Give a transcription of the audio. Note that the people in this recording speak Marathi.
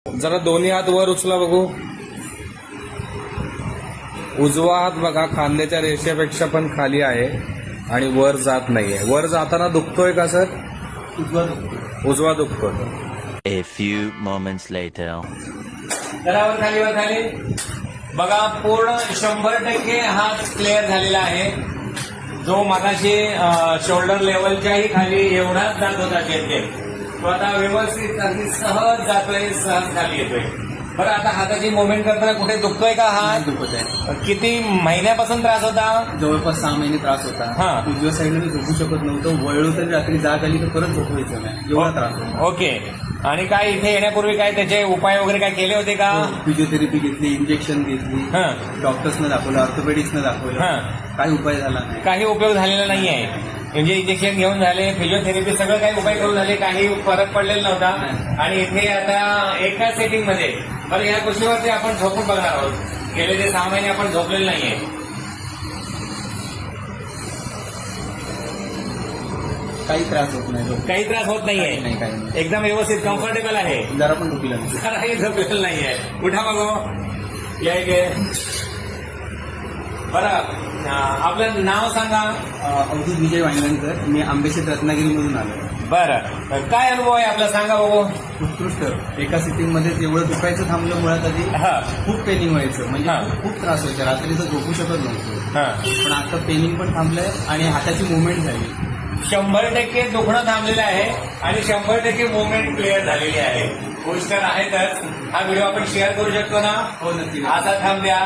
जरा दोन्ही हात वर उचला बघू. उजवा हात बघा खांद्याच्या रेषेपेक्षा पण खाली आहे आणि वर जात नाहीये. वर जाताना दुखतोय का सर? उजवा दुखतोय. A few moments later. जरा वर खाली बघा, पूर्ण 100% हात क्लिअर झालेला आहे. जो मगाशी शोल्डर लेवलच्याही खाली एवढाच जात होता चेते, तो आता व्यवस्थित अगदी सहज जातोय, सहज खाली येतोय. बरं, आता हाताची मुवमेंट करताना कुठे दुखतोय का हात? दुखत आहे. किती महिन्यापासून त्रास होता? जवळपास 6 महिने त्रास होता. हा. उजव्या साईडला मी झोपू शकत नव्हतं. वळलो तरी रात्री जाग आली तर परत झोपायचं नाही, एवढा त्रास होता. ओके. आणि काय इथे येण्यापूर्वी काय त्याचे उपाय वगैरे काय केले होते का? फिजिओथेरपी घेतली, इंजेक्शन घेतली, डॉक्टर्सनं दाखवलं, ऑर्थोपेडिक्सनं दाखवलं, काही उपाय झाला नाही. काही उपयोग झालेला नाहीये. म्हणजे इंजेक्शन घेऊन झाले, फिजिओथेरपी सगळं काही उपाय करून झाले, काही फरक पडलेला नव्हता. आणि इथे आता एका सेटिंग मध्ये बरं, या गोष्टीवरती आपण झोपून बघणार आहोत. गेले ते 6 महिने आपण झोपलेले नाहीये. काही त्रास होत नाही. काही त्रास होत काही नाहीये. नाही. एकदम व्यवस्थित कम्फर्टेबल आहे. जरा पण दुखलं नाही. जराही झोपलेलं नाहीये. उठा बघू. या इथे. बरं, आपलं नाव सांगा. अवधूत विजय वांगणकर. मी आंबेशेत रत्नागिरीमधून आलो. बरं, काय अनुभव आहे आपला सांगा बघू. उत्कृष्ट. एका सिटिंग मध्ये एवढं दुखायचं थांबलं. मुळात आधी खूप पेनिंग व्हायचं, म्हणजे खूप त्रास व्हायचा. रात्री तर झोपू शकत नव्हतो. पण आता पेनिंग पण थांबलंय आणि हाताची मुवमेंट झाली. 100% दुखणं थांबलेलं आहे आणि 100% मुवमेंट क्लिअर झालेली आहे. गोष्ट आहेतच. हा व्हिडिओ आपण शेअर करू शकतो ना? हो, नक्की. आता थांब द्या.